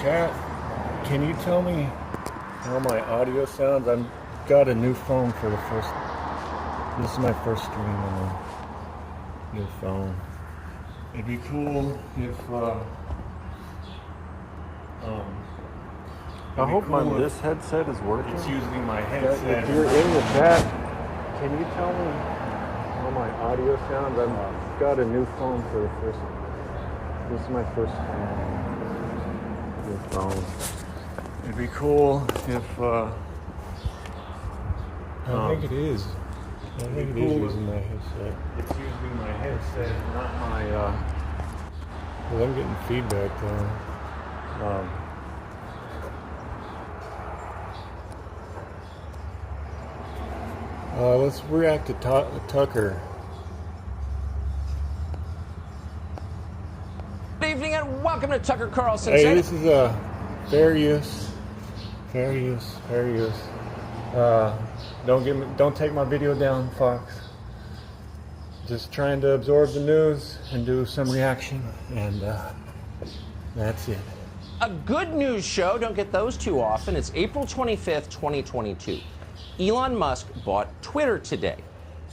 Chat, can you tell me how my audio sounds? I've got a new phone for the first. This is my first stream on a new phone. It'd be cool if. I hope this headset is working. It's usually my headset. If you're in the chat, can you tell me how my audio sounds? I've got a new phone for the first. This is my first new phone. It'd be cool if. I think it is. I think it is using my headset. It's usually my headset, not my. Well, I'm getting feedback though. Let's react to Tucker. Good evening and welcome to Tucker Carlson. Hey, this is fair use. Don't take my video down, Fox. Just trying to absorb the news and do some reaction, and that's it. A good news show, don't get those too often. It's April 25th, 2022. Elon Musk bought Twitter today.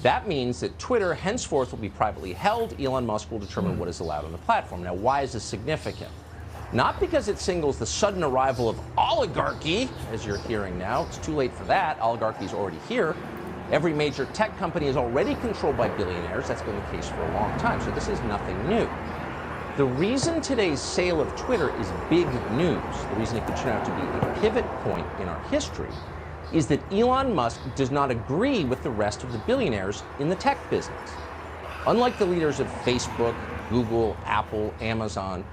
That means that Twitter henceforth will be privately held. Elon Musk will determine what is allowed on the platform. Now, why is this significant? Not because it signals the sudden arrival of oligarchy, as you're hearing now. It's too late for that. Oligarchy is already here. Every major tech company is already controlled by billionaires. That's been the case for a long time. So this is nothing new. The reason today's sale of Twitter is big news, the reason it could turn out to be a pivot point in our history, is that Elon Musk does not agree with the rest of the billionaires in the tech business. Unlike the leaders of Facebook, Google, Apple, Amazon,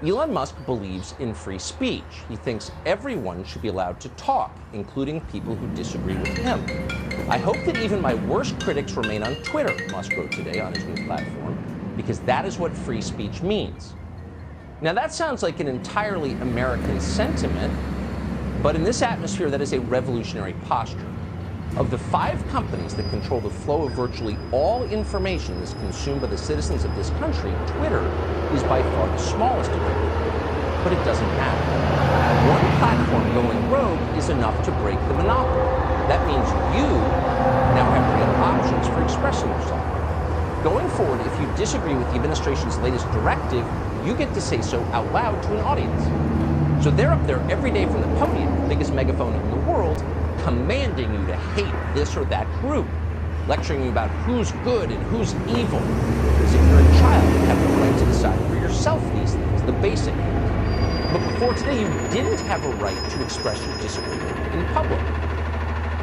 Elon Musk believes in free speech. He thinks everyone should be allowed to talk, including people who disagree with him. I hope that even my worst critics remain on Twitter, Musk wrote today on his new platform, because that is what free speech means. Now that sounds like an entirely American sentiment, but in this atmosphere, that is a revolutionary posture. Of the 5 companies that control the flow of virtually all information that is consumed by the citizens of this country, Twitter is by far the smallest of them. But it doesn't matter. One platform going rogue is enough to break the monopoly. That means you now have real options for expressing yourself. Going forward, if you disagree with the administration's latest directive, you get to say so out loud to an audience. So they're up there every day from the podium, the biggest megaphone in the world, commanding you to hate this or that group, lecturing you about who's good and who's evil. Because if you're a child, you have the right to decide for yourself these things, the basic things. But before today, you didn't have a right to express your disagreement in public.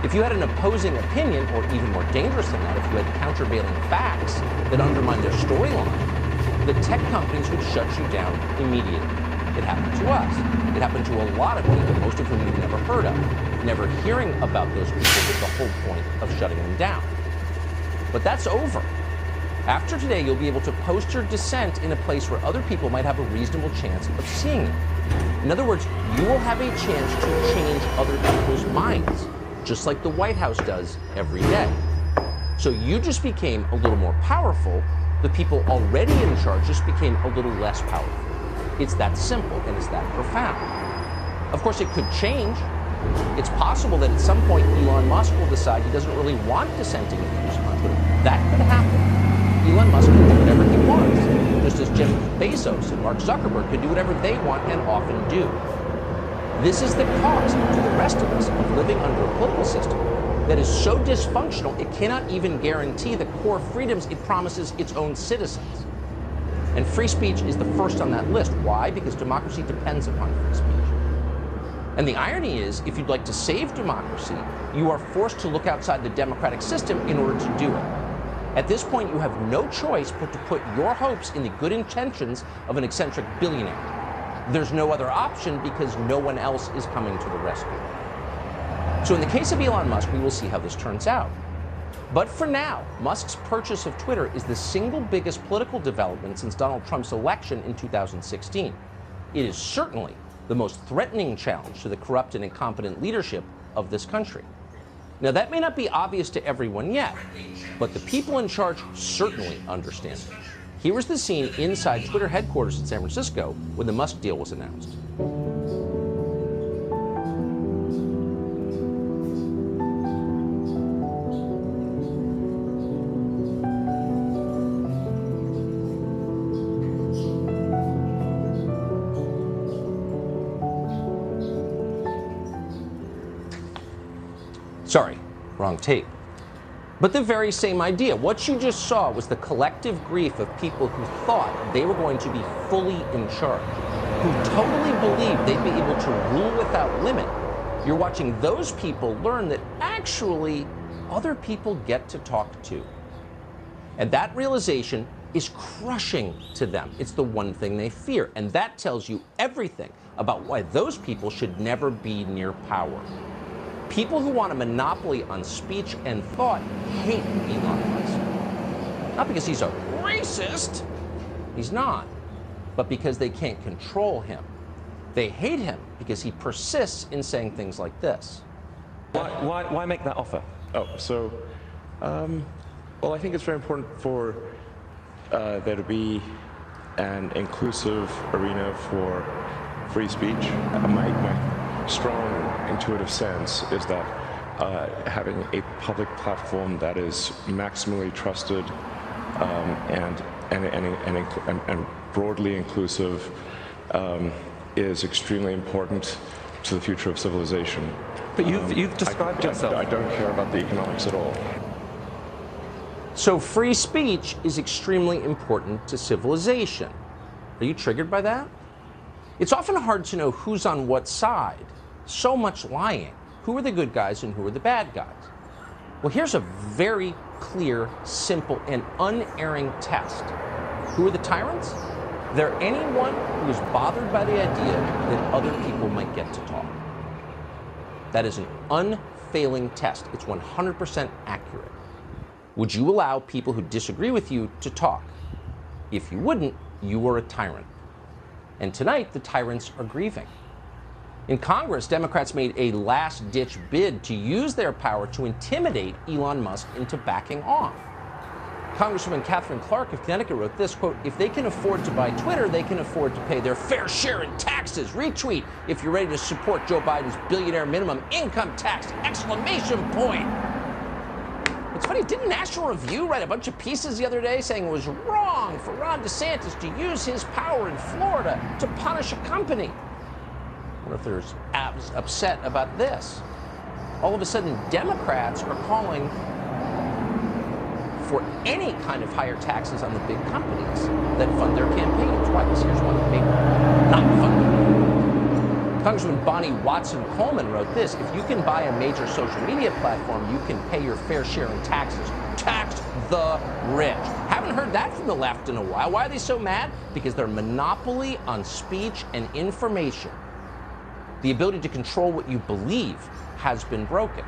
If you had an opposing opinion, or even more dangerous than that, if you had countervailing facts that undermined their storyline, the tech companies would shut you down immediately. It happened to us. It happened to a lot of people, most of whom you've never heard of. Never hearing about those people was the whole point of shutting them down. But that's over. After today, you'll be able to post your dissent in a place where other people might have a reasonable chance of seeing it. In other words, you will have a chance to change other people's minds, just like the White House does every day. So you just became a little more powerful. The people already in charge just became a little less powerful. It's that simple and it's that profound. Of course, it could change. It's possible that at some point Elon Musk will decide he doesn't really want dissenting views on Twitter. That could happen. Elon Musk can do whatever he wants, just as Jeff Bezos and Mark Zuckerberg could do whatever they want and often do. This is the cost to the rest of us of living under a political system that is so dysfunctional it cannot even guarantee the core freedoms it promises its own citizens. And free speech is the first on that list. Why? Because democracy depends upon free speech. And the irony is, if you'd like to save democracy, you are forced to look outside the democratic system in order to do it. At this point, you have no choice but to put your hopes in the good intentions of an eccentric billionaire. There's no other option because no one else is coming to the rescue. So in the case of Elon Musk, we will see how this turns out. But for now, Musk's purchase of Twitter is the single biggest political development since Donald Trump's election in 2016. It is certainly the most threatening challenge to the corrupt and incompetent leadership of this country. Now, that may not be obvious to everyone yet, but the people in charge certainly understand it. Here was the scene inside Twitter headquarters in San Francisco when the Musk deal was announced. Sorry, wrong tape. But the very same idea. What you just saw was the collective grief of people who thought they were going to be fully in charge, who totally believed they'd be able to rule without limit. You're watching those people learn that actually other people get to talk too. And that realization is crushing to them. It's the one thing they fear. And that tells you everything about why those people should never be near power. People who want a monopoly on speech and thought hate Elon Musk. Not because he's a racist, he's not, but because they can't control him. They hate him because he persists in saying things like this. Why make that offer? Well, I think it's very important for there to be an inclusive arena for free speech. My strong intuitive sense is that having a public platform that is maximally trusted and broadly inclusive is extremely important to the future of civilization. But you've described yourself. I don't care about the economics at all. So free speech is extremely important to civilization. Are you triggered by that? It's often hard to know who's on what side. So much lying. Who are the good guys and who are the bad guys? Well, here's a very clear, simple, and unerring test. Who are the tyrants? They're anyone who is bothered by the idea that other people might get to talk. That is an unfailing test. It's 100% accurate. Would you allow people who disagree with you to talk? If you wouldn't, you were a tyrant. And tonight, the tyrants are grieving. In Congress, Democrats made a last-ditch bid to use their power to intimidate Elon Musk into backing off. Congresswoman Catherine Clark of Connecticut wrote this, quote, "If they can afford to buy Twitter, they can afford to pay their fair share in taxes. Retweet if you're ready to support Joe Biden's billionaire minimum income tax! Exclamation point!" It's funny, didn't National Review write a bunch of pieces the other day saying it was wrong for Ron DeSantis to use his power in Florida to punish a company? I wonder if there's abs upset about this. All of a sudden, Democrats are calling for any kind of higher taxes on the big companies that fund their campaigns. Why? Because here's one big one, not funded. Congresswoman Bonnie Watson-Coleman wrote this, "If you can buy a major social media platform, you can pay your fair share in taxes. Tax the rich." Haven't heard that from the left in a while. Why are they so mad? Because their monopoly on speech and information, the ability to control what you believe, has been broken.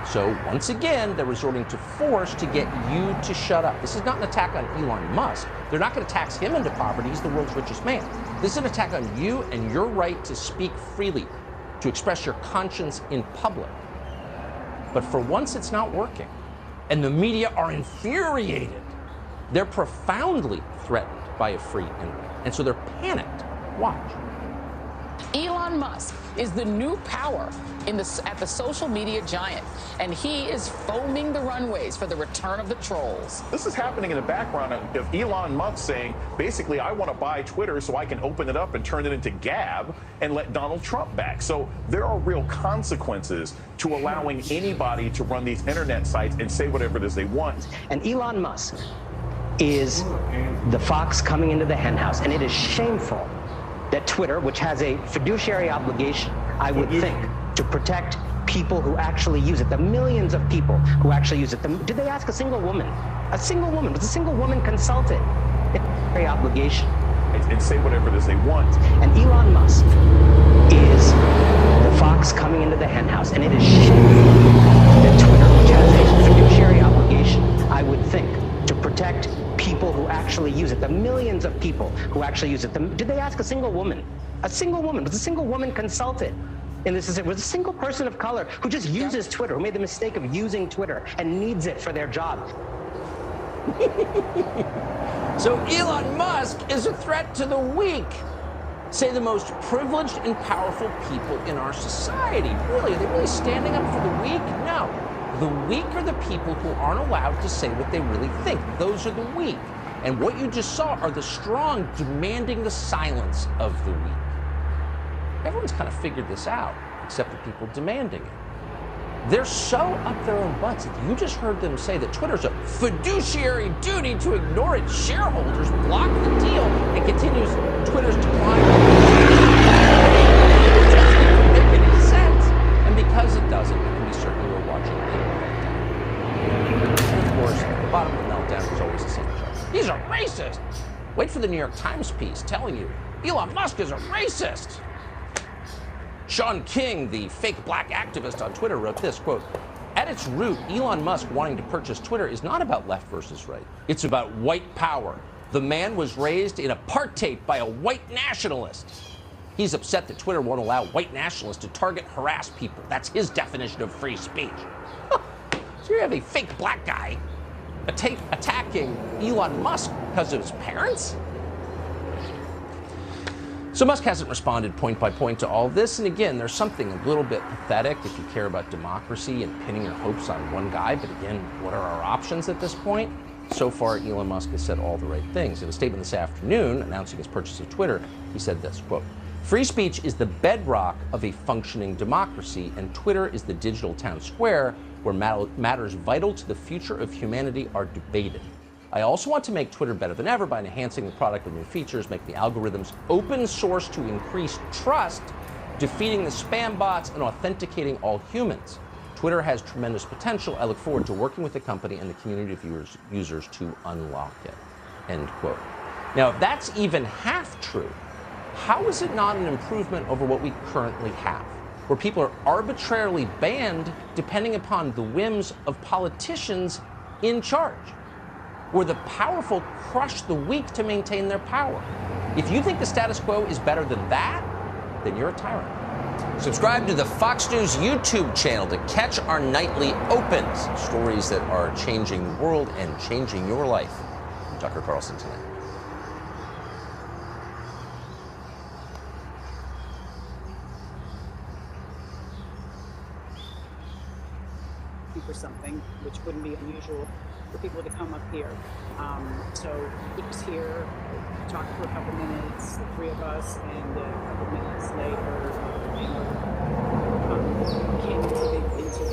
So once again, they're resorting to force to get you to shut up. This is not an attack on Elon Musk. They're not going to tax him into poverty. He's the world's richest man. This is an attack on you and your right to speak freely, to express your conscience in public. But for once, it's not working. And the media are infuriated. They're profoundly threatened by a free internet. And so they're panicked. Watch. Elon Musk is the new power at the social media giant, and he is foaming the runways for the return of the trolls. This is happening in the background of Elon Musk saying, basically, I want to buy Twitter so I can open it up and turn it into Gab and let Donald Trump back. So there are real consequences to allowing anybody to run these internet sites and say whatever it is they want. And Elon Musk is the fox coming into the henhouse, and it is shameful that Twitter, which has a fiduciary obligation, I would think, to protect people who actually use it, the millions of people who actually use it. Did they ask a single woman? A single woman? Was a single woman consulted? It's a fiduciary obligation. And say whatever it is they want. And Elon Musk is the fox coming into the henhouse, and it is shameful that Twitter, which has a fiduciary obligation, I would think, to protect people who actually use it, the millions of people who actually use it. Did they ask a single woman? A single woman? Was a single woman consulted? And this is it. Was a single person of color who just uses Twitter, who made the mistake of using Twitter and needs it for their job. So Elon Musk is a threat to the weak. Say the most privileged and powerful people in our society. Really? Are they really standing up for the weak? No. The weak are the people who aren't allowed to say what they really think. Those are the weak. And what you just saw are the strong demanding the silence of the weak. Everyone's kind of figured this out, except the people demanding it. They're so up their own butts. You just heard them say that Twitter's a fiduciary duty to ignore its shareholders, block the deal, and continues Twitter's decline. It doesn't even make any sense. And because it doesn't, it can be certainly we're watching it. And of course, the bottom of the meltdown is always the same joke. He's a racist. Wait for the New York Times piece telling you Elon Musk is a racist. Sean King, the fake black activist on Twitter, wrote this, quote, "At its root, Elon Musk wanting to purchase Twitter is not about left versus right. It's about white power. The man was raised in apartheid by a white nationalist. He's upset that Twitter won't allow white nationalists to target, harass people. That's his definition of free speech." So you have a fake black guy attacking Elon Musk because of his parents? So Musk hasn't responded point by point to all of this, and again, there's something a little bit pathetic if you care about democracy and pinning your hopes on one guy, but again, what are our options at this point? So far, Elon Musk has said all the right things. In a statement this afternoon announcing his purchase of Twitter, he said this, quote, "Free speech is the bedrock of a functioning democracy, and Twitter is the digital town square where matters vital to the future of humanity are debated. I also want to make Twitter better than ever by enhancing the product with new features, making the algorithms open source to increase trust, defeating the spam bots, and authenticating all humans. Twitter has tremendous potential. I look forward to working with the company and the community of users to unlock it." End quote. Now, if that's even half true, how is it not an improvement over what we currently have, where people are arbitrarily banned depending upon the whims of politicians in charge, where the powerful crush the weak to maintain their power? If you think the status quo is better than that, then you're a tyrant. Subscribe to the Fox News YouTube channel to catch our nightly opens, stories that are changing the world and changing your life. I'm Tucker Carlson tonight. For something which wouldn't be unusual for people to come up here. So he was here, talked for a couple minutes, the three of us, and a couple minutes later, came into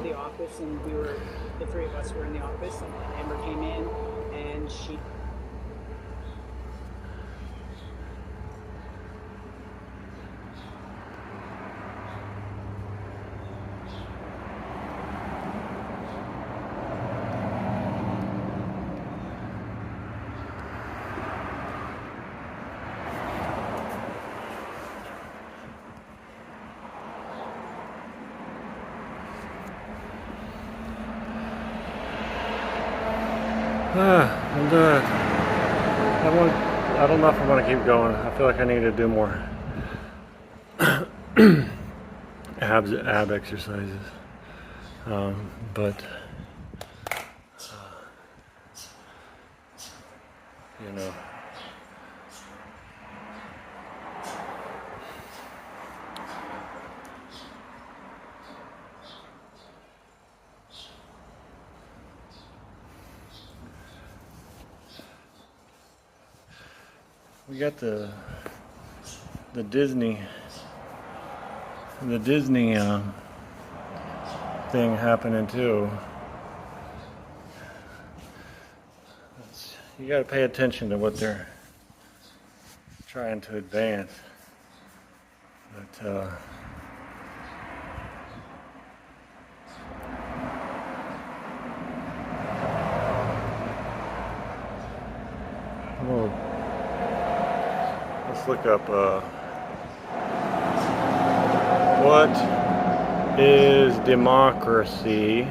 the office, and the three of us were in the office, and Amber came in, and she. I'm done. I don't know if I want to keep going. I feel like I need to do more ab exercises. But you know. We got the Disney thing happening too. You got to pay attention to what they're trying to advance. But let's look up what is democracy?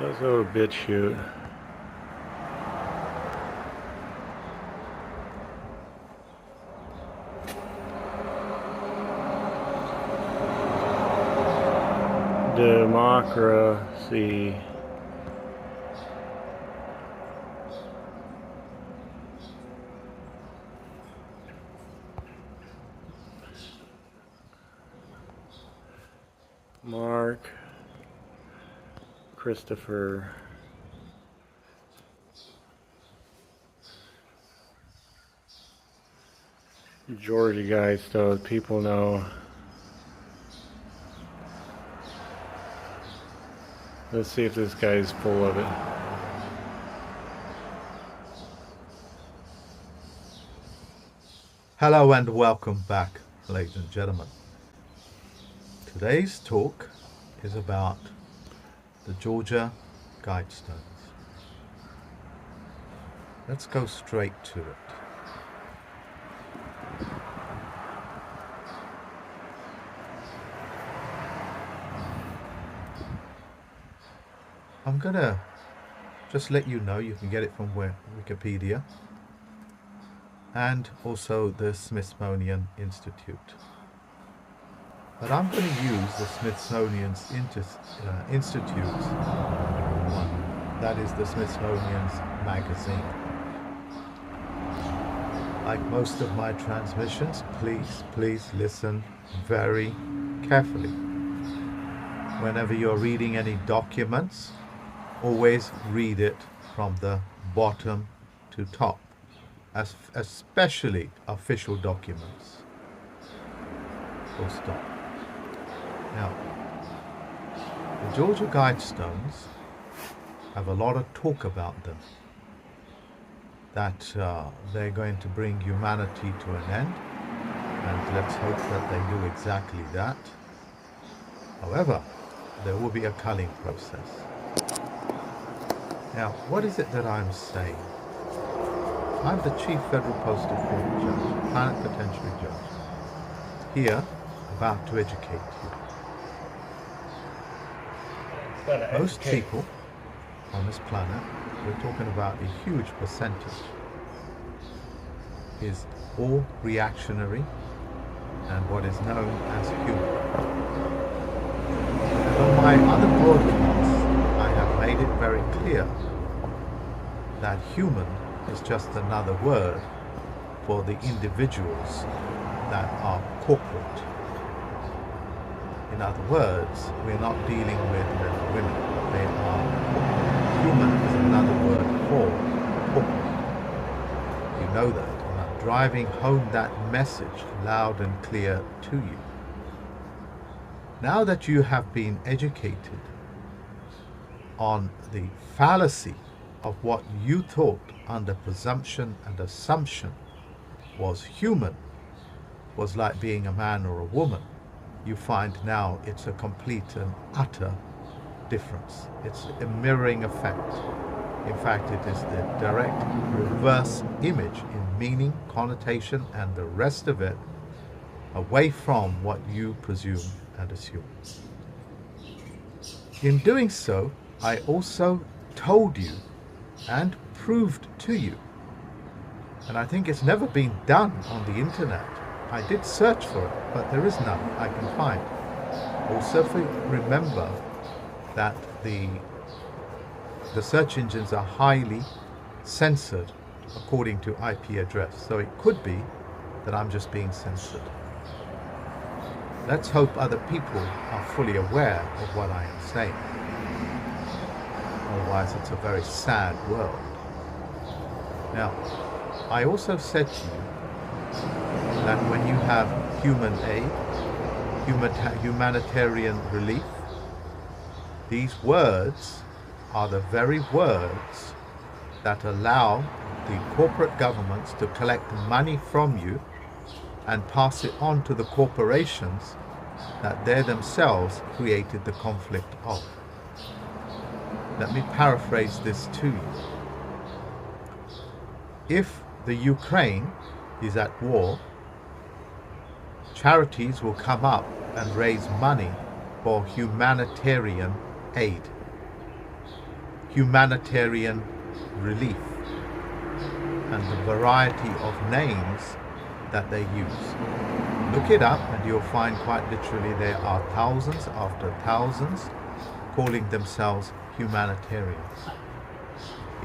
Let's go to BitChute. Democracy. Mark, Christopher, Georgia guys, so people know. Let's see if this guy's full of it. Hello and welcome back, ladies and gentlemen. Today's talk is about the Georgia Guidestones. Let's go straight to it. I'm gonna just let you know you can get it from Wikipedia and also the Smithsonian Institute. But I'm going to use the Smithsonian Institute's one. That is the Smithsonian's magazine. Like most of my transmissions, please listen very carefully. Whenever you're reading any documents, always read it from the bottom to top, especially official documents. Full stop. Now, the Georgia Guidestones have a lot of talk about them, that they're going to bring humanity to an end, and let's hope that they do exactly that. However, there will be a culling process. Now, what is it that I'm saying? I'm the Chief Federal Postal Court Judge, Plenipotentiary Judge, here about to educate you. Most people on this planet, we're talking about a huge percentage, is all reactionary and what is known as human. And on my other broadcasts, I have made it very clear that human is just another word for the individuals that are corporate. In other words, we're not dealing with men and women. They are corporate. Human is another word for corporate. You know that, and I'm driving home that message loud and clear to you. Now that you have been educated on the fallacy of what you thought under presumption and assumption was human, was like being a man or a woman, you find now it's a complete and utter difference. It's a mirroring effect. In fact, it is the direct reverse image in meaning, connotation, and the rest of it away from what you presume and assume. In doing so, I also told you and proved to you, and I think it's never been done on the internet. I did search for it, but there is none I can find. Also, remember that the search engines are highly censored according to IP address, so it could be that I'm just being censored. Let's hope other people are fully aware of what I am saying. Otherwise, it's a very sad world. Now, I also said to you that when you have human aid, humanitarian relief, these words are the very words that allow the corporate governments to collect money from you and pass it on to the corporations that they themselves created the conflict of. Let me paraphrase this to you. If the Ukraine is at war, charities will come up and raise money for humanitarian aid, humanitarian relief, and the variety of names that they use. Look it up and you'll find quite literally there are thousands after thousands calling themselves humanitarians,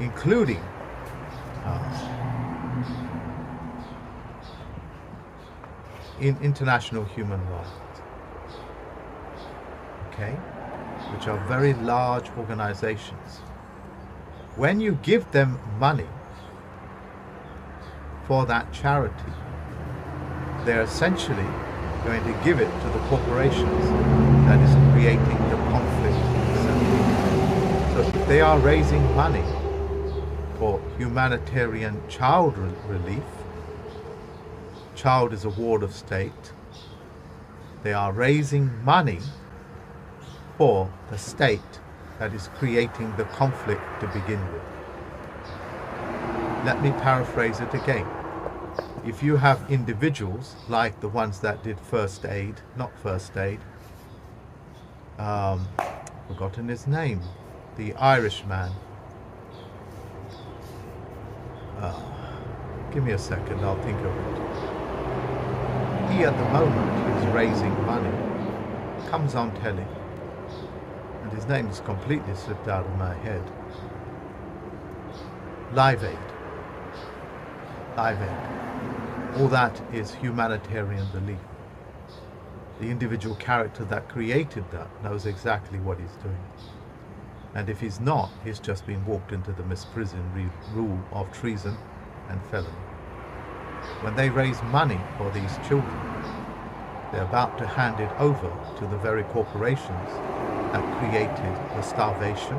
including in international human rights. okay, which are very large organizations. When you give them money for that charity, they're essentially going to give it to the corporations that is creating the conflict. So if they are raising money for humanitarian child relief, child is a ward of state, they are raising money for the state that is creating the conflict to begin with. Let me paraphrase it again. If you have individuals like the ones that did first aid, forgotten his name, the Irishman. Give me a second, I'll think of it. He at the moment is raising money, comes on telly, and his name has completely slipped out of my head. Live Aid. All that is humanitarian relief. The individual character that created that knows exactly what he's doing. And if he's not, he's just been walked into the misprision rule of treason and felony. When they raise money for these children, they're about to hand it over to the very corporations that created the starvation,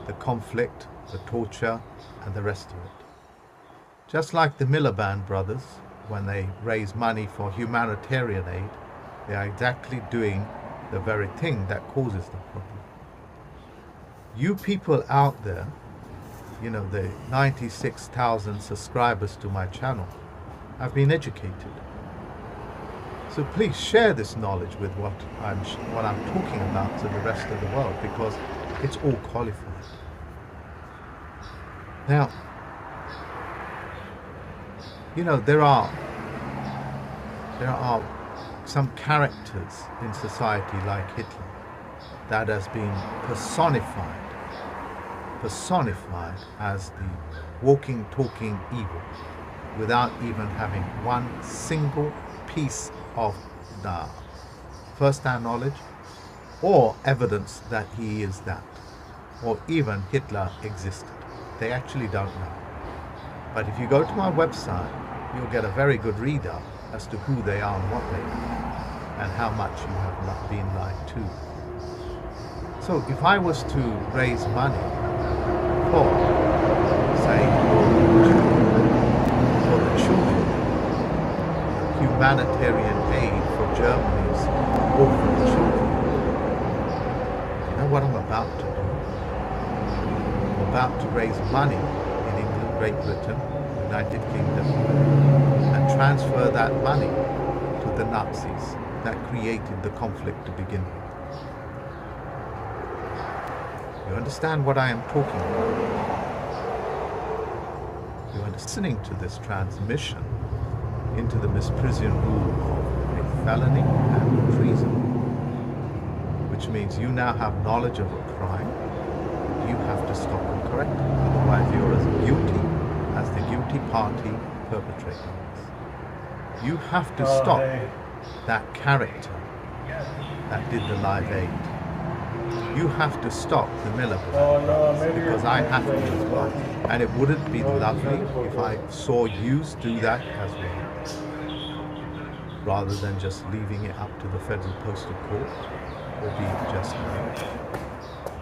the conflict, the torture, and the rest of it. Just like the Miliband brothers, when they raise money for humanitarian aid, they are exactly doing the very thing that causes the problem. You people out there, you know, the 96,000 subscribers to my channel, have been educated. So please share this knowledge with what I'm talking about to the rest of the world, because it's all qualified. Now, you know, there are some characters in society like Hitler that has been personified as the walking, talking evil, without even having one single piece of the first-hand knowledge or evidence that he is that, or even Hitler existed. They actually don't know. But if you go to my website, you'll get a very good readout as to who they are and what they are, and how much you have been lied to. So if I was to raise money for, say, for the children, humanitarian aid for Germany's orphan children, you know what I'm about to do? I'm about to raise money in England, Great Britain, United Kingdom, and transfer that money to the Nazis that created the conflict to begin with. You understand what I am talking about? You are listening to this transmission into the misprision rule of a felony and treason, which means you now have knowledge of a crime. You have to stop and correct it. Otherwise you're as guilty as the guilty party perpetrating this. You have to stop that character that did the Live Aid. You have to stop the Miliband, because I have to as well. And it wouldn't be lovely if I saw you do that as well, rather than just leaving it up to the Federal Postal Court or being just me.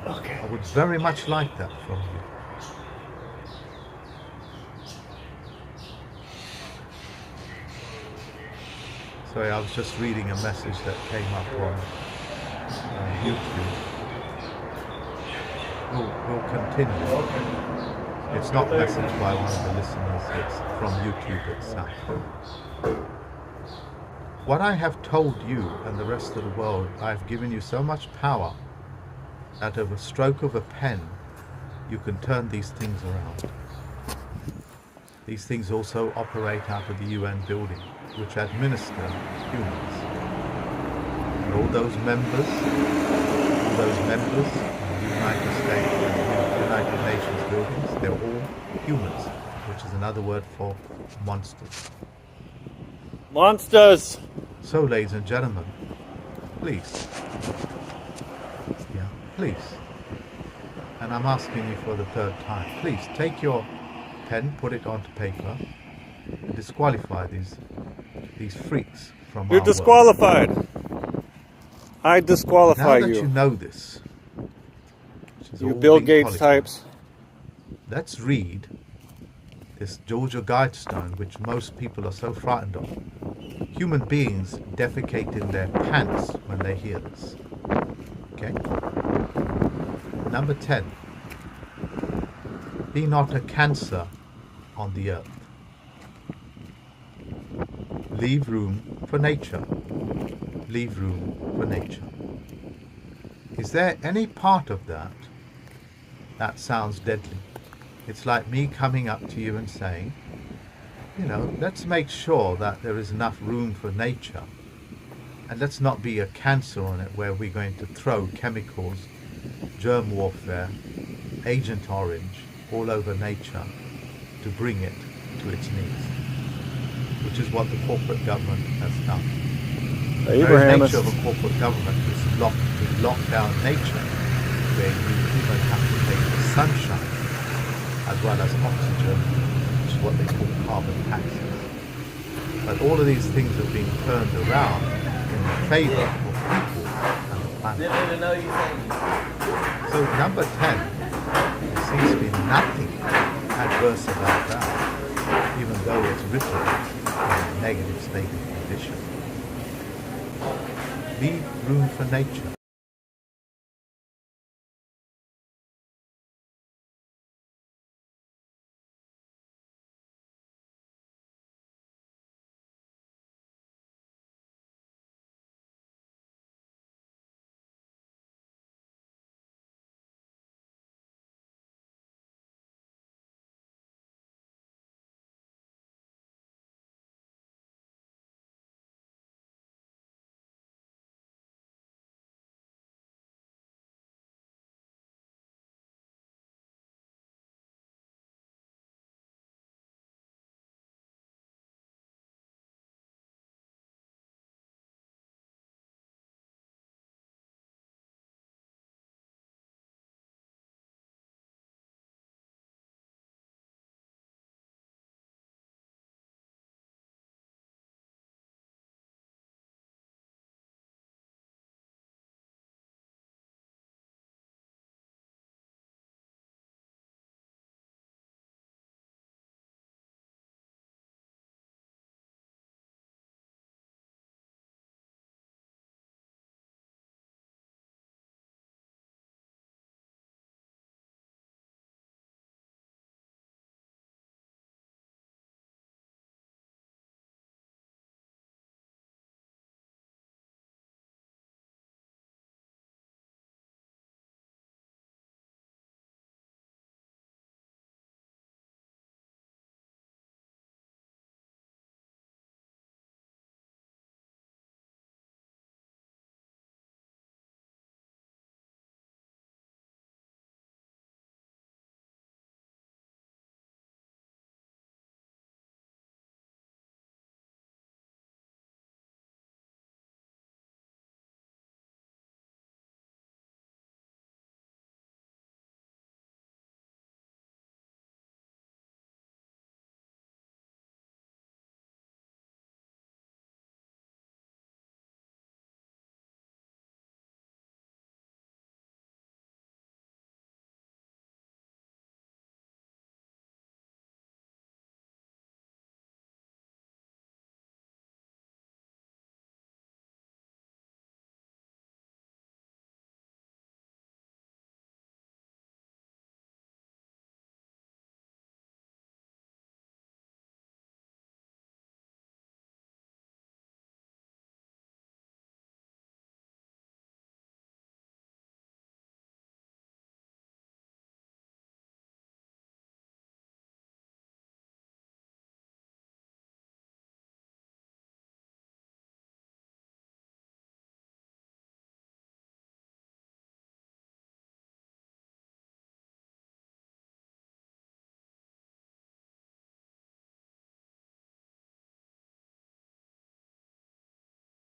Okay. I would very much like that from you. Sorry, I was just reading a message that came up on YouTube. We'll continue. It's not messaged by one of the listeners, it's from YouTube itself. What I have told you and the rest of the world, I've given you so much power that of a stroke of a pen, you can turn these things around. These things also operate out of the UN building, which administer humans. And all those members in the United States and United Nations buildings, they're all humans, which is another word for monsters. Monsters! So, ladies and gentlemen, please please, and I'm asking you for the third time, please take your pen, put it onto paper, and disqualify these freaks from You're our disqualified. I world. disqualify Now that you. you know this, which is You all Bill being Gates polyglot, types. let's read this Georgia Guidestone, which most people are so frightened of. Human beings defecate in their pants when they hear this. Okay? Number 10. Be not a cancer on the earth. Leave room for nature. Leave room for nature. Is there any part of that that sounds deadly? It's like me coming up to you and saying, you know, let's make sure that there is enough room for nature, and let's not be a cancer on it where we're going to throw chemicals, germ warfare, Agent Orange all over nature to bring it to its knees, which is what the corporate government has done. The very nature of a corporate government is to lock down nature, where you even have to pay for sunshine as well as oxygen, which is what they call carbon taxes. But all of these things have been turned around in the favour of people and the planet. So number 10, there seems to be nothing adverse about that, even though it's written in a negative state of condition. Leave room for nature.